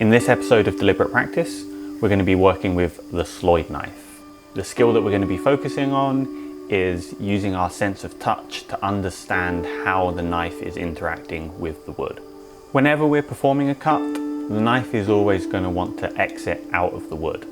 In this episode of Deliberate Practice, we're going to be working with the sloyd knife. The skill that we're going to be focusing on is using our sense of touch to understand how the knife is interacting with the wood. Whenever we're performing a cut, the knife is always going to want to exit out of the wood.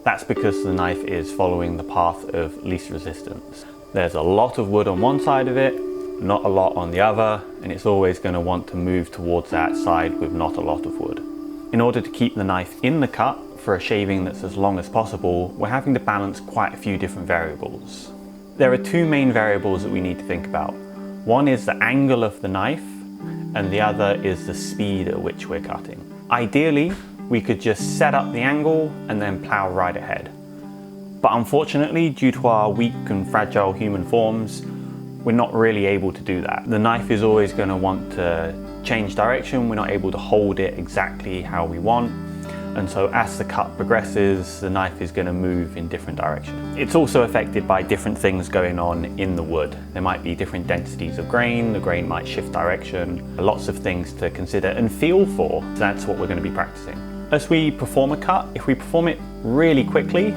That's because the knife is following the path of least resistance. There's a lot of wood on one side of it, not a lot on the other, and it's always going to want to move towards that side with not a lot of wood. In order to keep the knife in the cut for a shaving that's as long as possible, we're having to balance quite a few different variables. There are two main variables that we need to think about. One is the angle of the knife, and the other is the speed at which we're cutting. Ideally, we could just set up the angle and then plow right ahead. But unfortunately, due to our weak and fragile human forms, we're not really able to do that. The knife is always going to want to change direction. We're not able to hold it exactly how we want. And so as the cut progresses, the knife is going to move in different directions. It's also affected by different things going on in the wood. There might be different densities of grain, the grain might shift direction, lots of things to consider and feel for. That's what we're going to be practicing. As we perform a cut, if we perform it really quickly,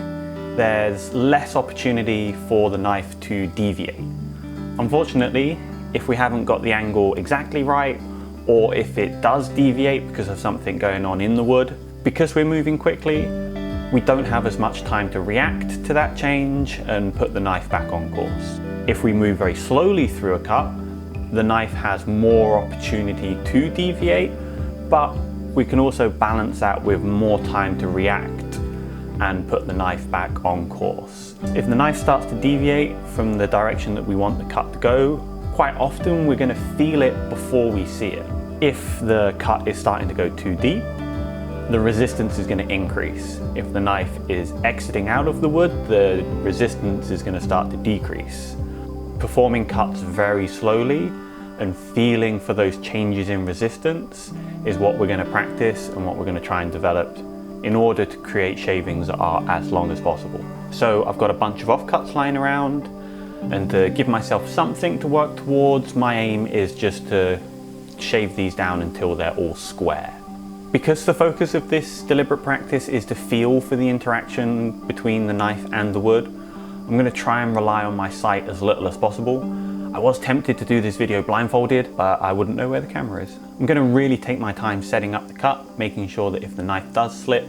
there's less opportunity for the knife to deviate. Unfortunately, if we haven't got the angle exactly right, or if it does deviate because of something going on in the wood, because we're moving quickly, we don't have as much time to react to that change and put the knife back on course. If we move very slowly through a cut, the knife has more opportunity to deviate, but we can also balance that with more time to react and put the knife back on course. If the knife starts to deviate from the direction that we want the cut to go, quite often we're going to feel it before we see it. If the cut is starting to go too deep, the resistance is going to increase. If the knife is exiting out of the wood, the resistance is going to start to decrease. Performing cuts very slowly and feeling for those changes in resistance is what we're going to practice and what we're going to try and develop in order to create shavings that are as long as possible. So I've got a bunch of offcuts lying around, and to give myself something to work towards, my aim is just to shave these down until they're all square. Because the focus of this deliberate practice is to feel for the interaction between the knife and the wood, I'm going to try and rely on my sight as little as possible. I was tempted to do this video blindfolded, but I wouldn't know where the camera is. I'm going to really take my time setting up the cut, making sure that if the knife does slip,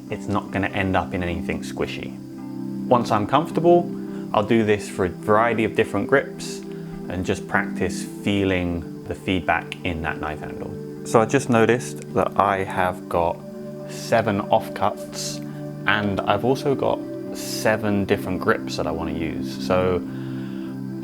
it's not going to end up in anything squishy. Once I'm comfortable, I'll do this for a variety of different grips and just practice feeling the feedback in that knife handle. So I just noticed that I have got 7 offcuts, and I've also got 7 different grips that I want to use. So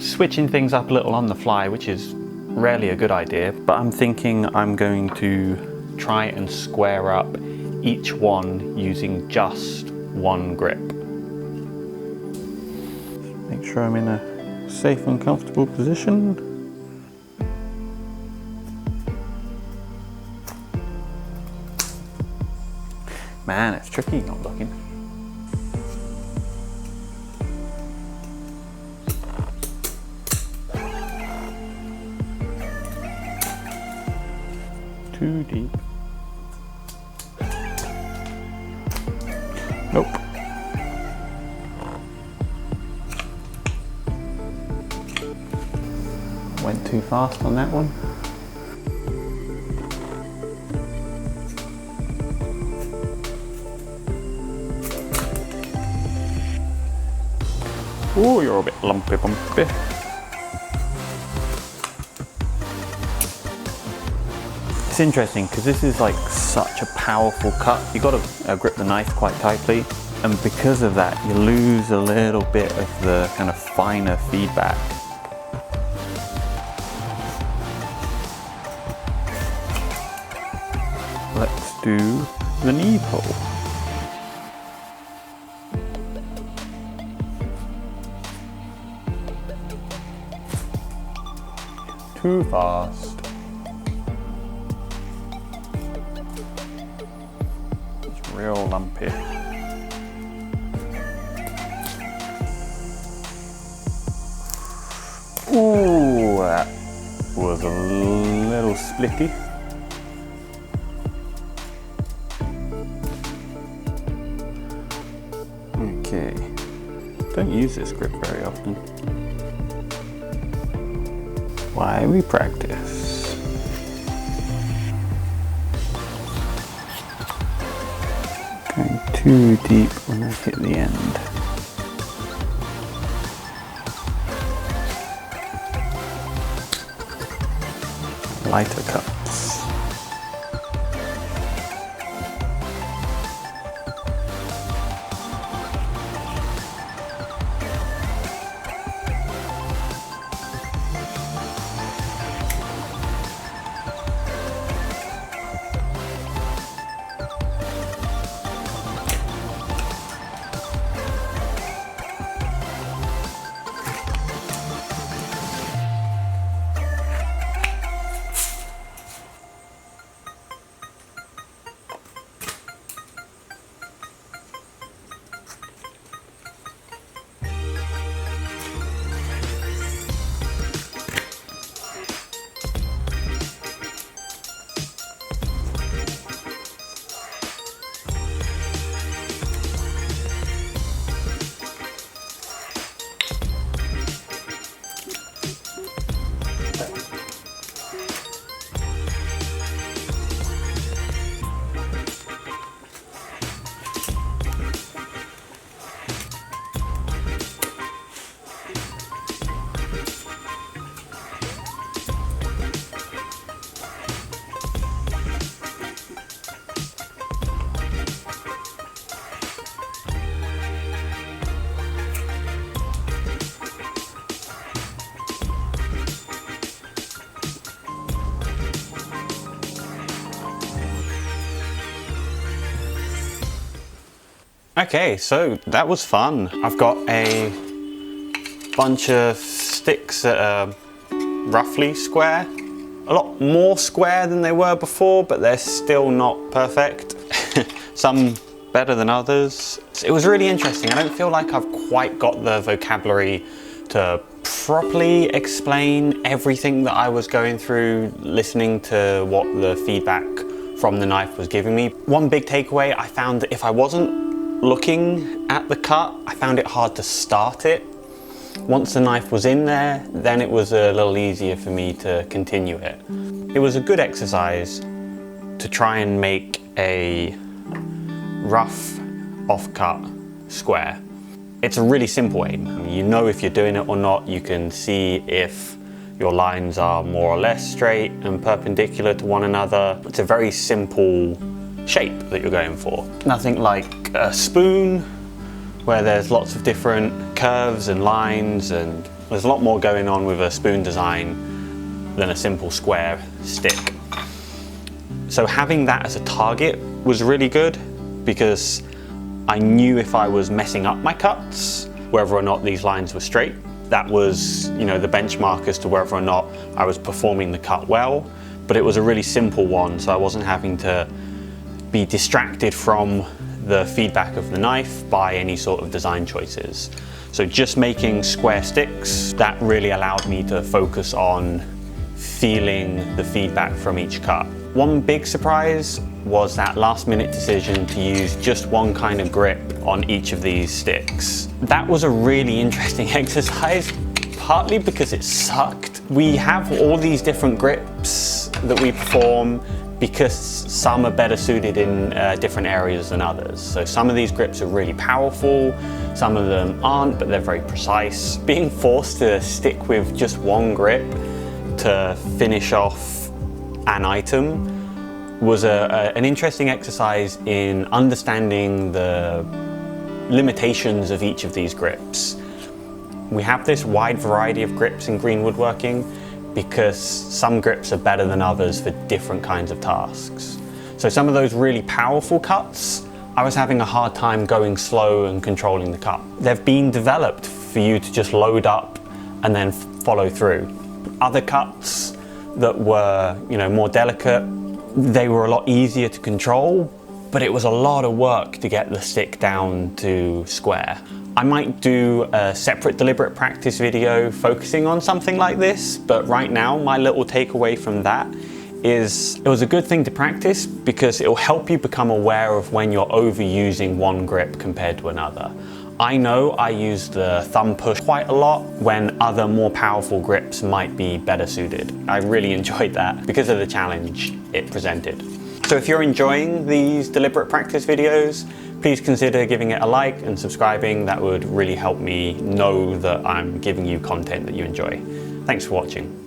switching things up a little on the fly, which is rarely a good idea, but I'm thinking I'm going to try and square up each one using just one grip. Make sure I'm in a safe and comfortable position. Man, it's tricky not looking. Too deep. Nope. Went too fast on that one. Oh, you're a bit lumpy bumpy. It's interesting because this is like such a powerful cut. You've got to grip the knife quite tightly, and because of that you lose a little bit of the kind of finer feedback. Let's do the knee pull. Too fast. It's real lumpy. Ooh, that was a little splitty. Don't use this grip very often. Why we practice. Going too deep when I hit the end. Lighter cuts. Okay, so that was fun. I've got a bunch of sticks that are roughly square. A lot more square than they were before, but they're still not perfect. Some better than others. It was really interesting. I don't feel like I've quite got the vocabulary to properly explain everything that I was going through, listening to what the feedback from the knife was giving me. One big takeaway, I found that if I wasn't looking at the cut, I found it hard to start it. Once the knife was in there, then it was a little easier for me to continue it. It was a good exercise to try and make a rough off-cut square. It's a really simple aim. You know if you're doing it or not. You can see if your lines are more or less straight and perpendicular to one another. It's a very simple shape that you're going for. Nothing like a spoon where there's lots of different curves and lines, and there's a lot more going on with a spoon design than a simple square stick. So having that as a target was really good, because I knew if I was messing up my cuts, whether or not these lines were straight, that was, you know, the benchmark as to whether or not I was performing the cut well. But it was a really simple one, so I wasn't having to be distracted from the feedback of the knife by any sort of design choices. So just making square sticks, that really allowed me to focus on feeling the feedback from each cut. One big surprise was that last minute decision to use just one kind of grip on each of these sticks. That was a really interesting exercise, partly because it sucked. We have all these different grips that we perform because some are better suited in different areas than others. So some of these grips are really powerful, some of them aren't, but they're very precise. Being forced to stick with just one grip to finish off an item was an interesting exercise in understanding the limitations of each of these grips. We have this wide variety of grips in green woodworking because some grips are better than others for different kinds of tasks. So some of those really powerful cuts, I was having a hard time going slow and controlling the cut. They've been developed for you to just load up and then follow through. Other cuts that were, you know, more delicate, they were a lot easier to control, but it was a lot of work to get the stick down to square. I might do a separate deliberate practice video focusing on something like this, but right now my little takeaway from that is it was a good thing to practice because it will help you become aware of when you're overusing one grip compared to another. I know I use the thumb push quite a lot when other more powerful grips might be better suited. I really enjoyed that because of the challenge it presented. So if you're enjoying these deliberate practice videos, please consider giving it a like and subscribing. That would really help me know that I'm giving you content that you enjoy. Thanks for watching.